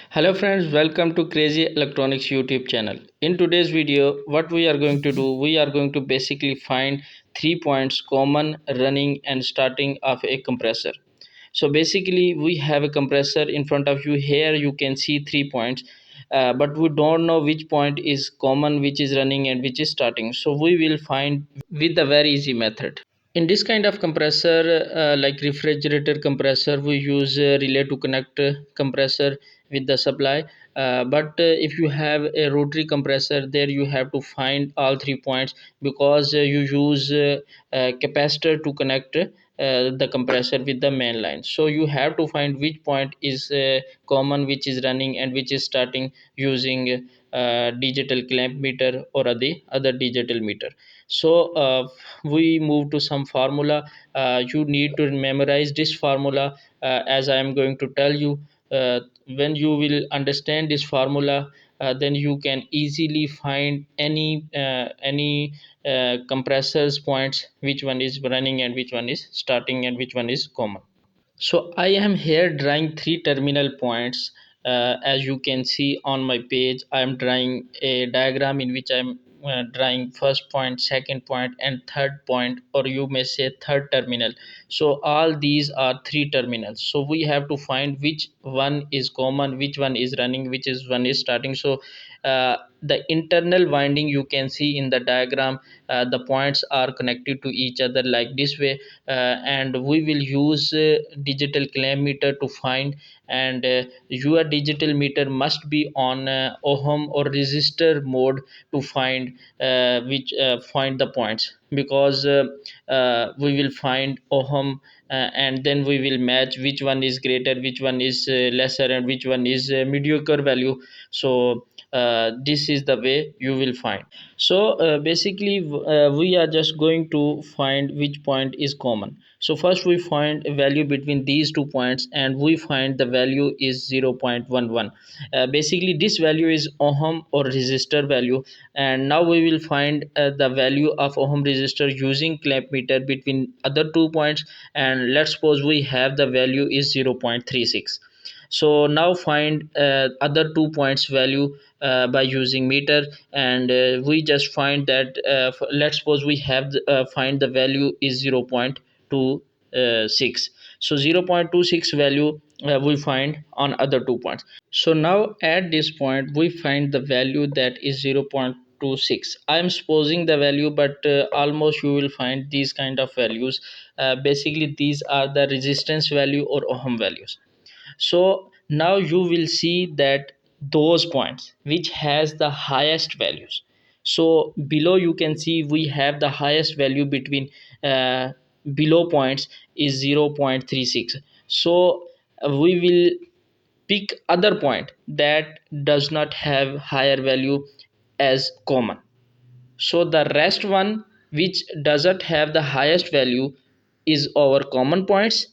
Hello friends, welcome to Crazy Electronics YouTube channel. In today's video, what we are going to do, we are going to basically find 3 points common running and starting of a compressor. So basically we have a compressor in front of you. Here you can see 3 points, but we don't know which point is common, which is running and which is starting. So we will find with a very easy method. In this kind of compressor, like refrigerator compressor, we use relay to connect compressor with the supply. But if you have a rotary compressor, there you have to find all 3 points, because you use capacitor to connect the compressor with the main line. So you have to find which point is common, which is running and which is starting, using digital clamp meter or the other digital meter. So we move to some formula. You need to memorize this formula, as I am going to tell you. When you will understand this formula, then you can easily find any compressors points, which one is running and which one is starting and which one is common. So I am here drawing three terminal points. As you can see on my page, I am drawing a diagram in which I am drawing first point, second point and third point, or you may say third terminal. So all these are three terminals. So we have to find which one is common, which one is running, which is one is starting. So the internal winding you can see in the diagram, the points are connected to each other like this way. And we will use digital clamp meter to find. And your digital meter must be on ohm or resistor mode to which find the points, because we will find ohm, and then we will match which one is greater, which one is lesser and which one is mediocre value. So this is the way you will find. So basically we are just going to find which point is common. So first we find a value between these 2 points, and we find the value is 0.11. Basically this value is ohm or resistor value. And now we will find the value of ohm resistor using clamp meter between other 2 points. And let's suppose we have the value is 0.36. So now find other 2 points value by using meter. And we just find that, let's suppose we have find the value is 0.26. So 0.26 value we find on other 2 points. So now at this point we find the value that is 0.26. I am supposing the value, but almost you will find these kind of values. Basically these are the resistance value or ohm values. So now you will see that those points which has the highest values. So below you can see we have the highest value between below points is 0.36. So we will pick other point that does not have higher value as common. So the rest one which doesn't have the highest value is our common points.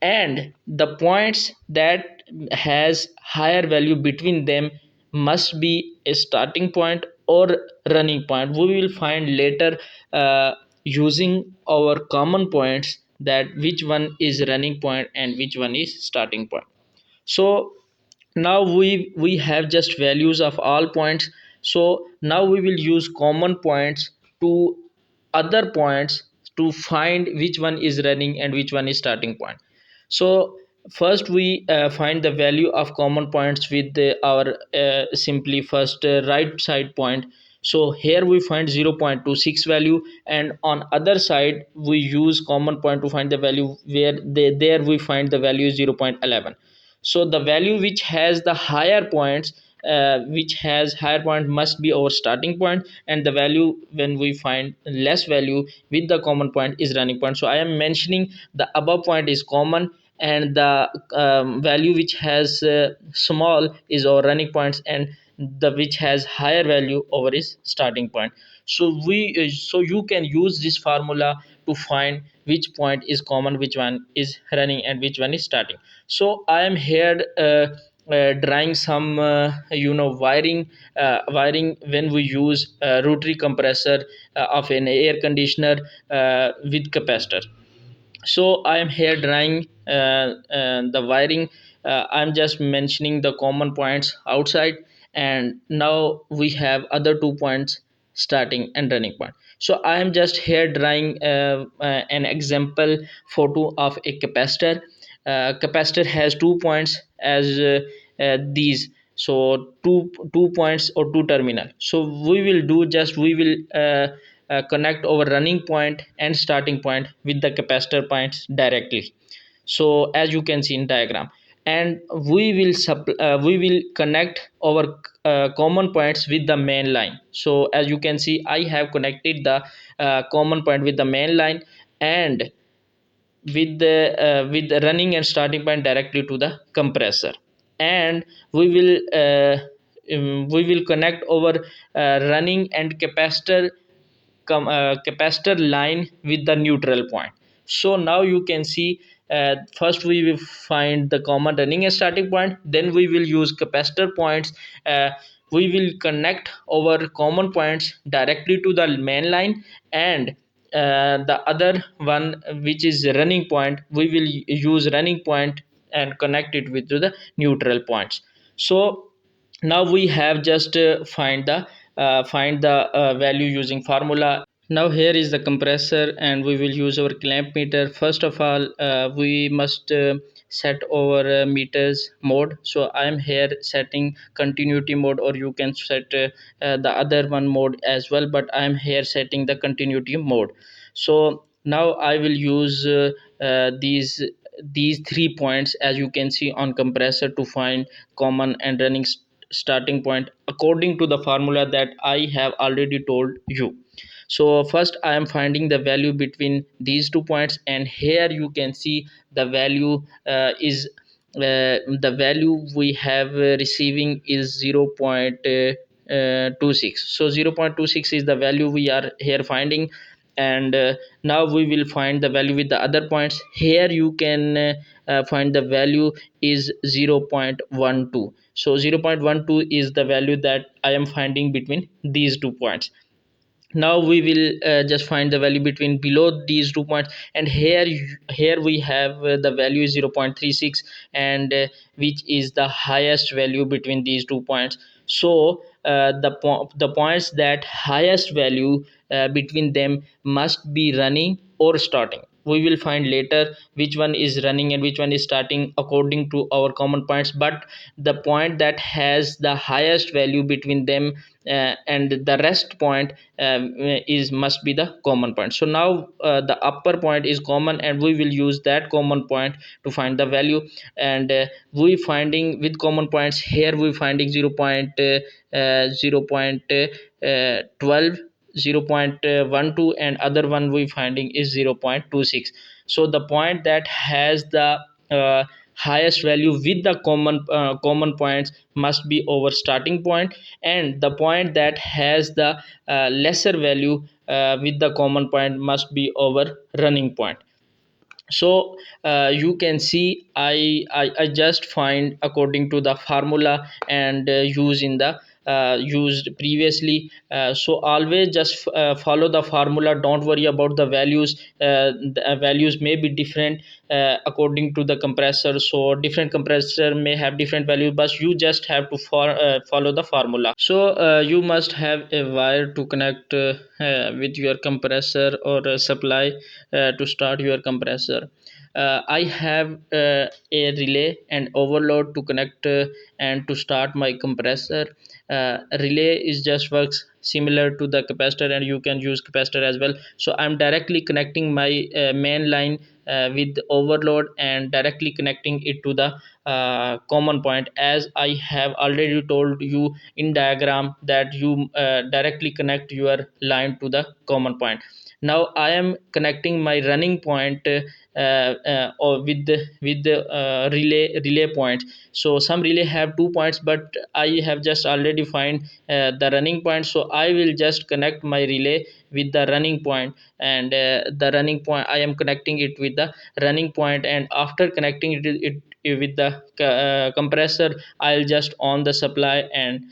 And the points that has higher value between them must be a starting point or running point. We will find later, using our common points, that which one is running point and which one is starting point. So now we have just values of all points. So now we will use common points to other points to find which one is running and which one is starting point. So first we find the value of common points with our simply first right side point. So here we find 0.26 value, and on other side we use common point to find the value, where there we find the value 0.11. So the value which has the higher points, which has higher point, must be our starting point, and the value when we find less value with the common point is running point. So I am mentioning the above point is common, and the value which has small is our running points, and the which has higher value over is starting point. So you can use this formula to find which point is common, which one is running and which one is starting. So I am here drawing some wiring when we use rotary compressor of an air conditioner with capacitor. So I am here drawing the wiring I'm just mentioning the common points outside, and now we have other 2 points, starting and running point. So I am just here drawing an example photo of a capacitor. Capacitor has 2 points as these. So two points or two terminal. So we will do just we will connect our running point and starting point with the capacitor points directly. So as you can see in diagram, and we will connect our common points with the main line. So as you can see, I have connected the common point with the main line, and with the running and starting point directly to the compressor. And we will we will connect our running and capacitor line with the neutral point. So now you can see, first we will find the common running and starting point, then we will use capacitor points. We will connect our common points directly to the main line, and the other one, which is running point, we will use running point and connect it with to the neutral points. So now we have just find the value using formula. Now here is the compressor, and we will use our clamp meter. First of all, we must set our meters mode. So I am here setting continuity mode, or you can set the other one mode as well, but I am here setting the continuity mode. So now I will use these 3 points, as you can see on compressor, to find common and running starting point according to the formula that I have already told you. So first I am finding the value between these 2 points, and here you can see the value is the value we have receiving is 0.26. So 0.26 is the value we are here finding. And now we will find the value with the other points. Here you can find the value is 0.12. So 0.12 is the value that I am finding between these 2 points. Now we will just find the value between below these 2 points, and here we have the value is 0.36, and which is the highest value between these 2 points. So the points that highest value between them must be running or starting. We will find later which one is running and which one is starting according to our common points, but the point that has the highest value between them and the rest point is must be the common point. So now the upper point is common, and we will use that common point to find the value. And we finding with common points, here we finding 0.12, 0.12, and other one we finding is 0.26. So the point that has the highest value with the common points must be our starting point, and the point that has the lesser value with the common point must be our running point. So you can see I just find according to the formula and use in the used previously. So always just follow the formula, don't worry about the values. The values may be different according to the compressor, so different compressor may have different values, but you just have to follow the formula. So you must have a wire to connect with your compressor or supply to start your compressor. I have a relay and overload to connect and to start my compressor. Relay is just works similar to the capacitor, and you can use capacitor as well. So I'm directly connecting my main line with overload and directly connecting it to the common point, as I have already told you in diagram that you directly connect your line to the common point. Now I am connecting my running point or with the relay points. So some relay have 2 points, but I have just already find the running point, so I will just connect my relay with the running point. And the running point, I am connecting it with the running point, and after connecting it with the compressor, I'll just on the supply and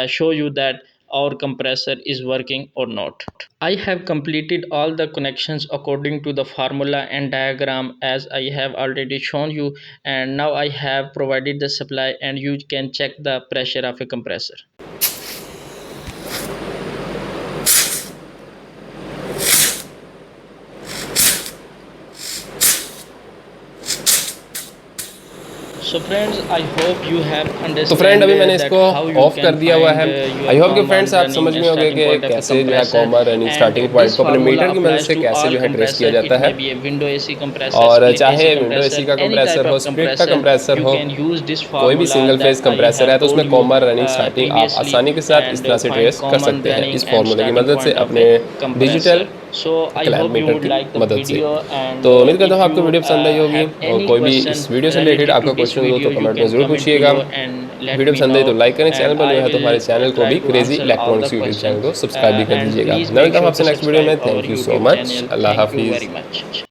show you that our compressor is working or not. I have completed all the connections according to the formula and diagram as I have already shown you, and now I have provided the supply and you can check the pressure of a compressor. So friends, I hope you have तो friend understand अभी मैंने that इसको how you of कर can दिया हुआ है। find your I hope कि common friends आप running समझ and में हो गए starting point कि of a कैसे जो है compressor, common running and starting point this को अपने formula मीटर की मदद applies से to कैसे all जो है ट्रेस किया compressor. जाता It है। may be a window AC compressor, और split चाहे AC विंडो compressor, एसी का any कंप्रेसर type हो, of स्प्लिट का compressor. कंप्रेसर You हो, can use this कोई भी formula single phase that I compressor है have तो उसमें told you common running starting आप previously, आसानी के साथ इस and तरह से find ट्रेस कर common सकते हैं running इस and फार्मूले की starting मदद से point of अपने a digital compressor. So I hope you क्लैम्पमीटर would की like the मदद से। video, and तो उम्मीद करता हूँ if आपको you वीडियो पसंद आई होगी, have और any कोई भी question इस वीडियो से रिलेटेड related to आपका this क्वेश्चन हो तो video, you कमेंट में can ज़रूर comment पूछिएगा। below and let video me पसंद आई तो know, लाइक करें, चैनल and पर न्यू I है तो will हमारे चैनल को try भी to crazy answer all the electronics YouTube question. Channel को सब्सक्राइब भी कर And दीजिएगा। please मैं make मिलता हूँ sure to आपसे नेक्स्ट वीडियो में। subscribe our thank you so YouTube much. channel. Allah Thank you हाफिज़। very much.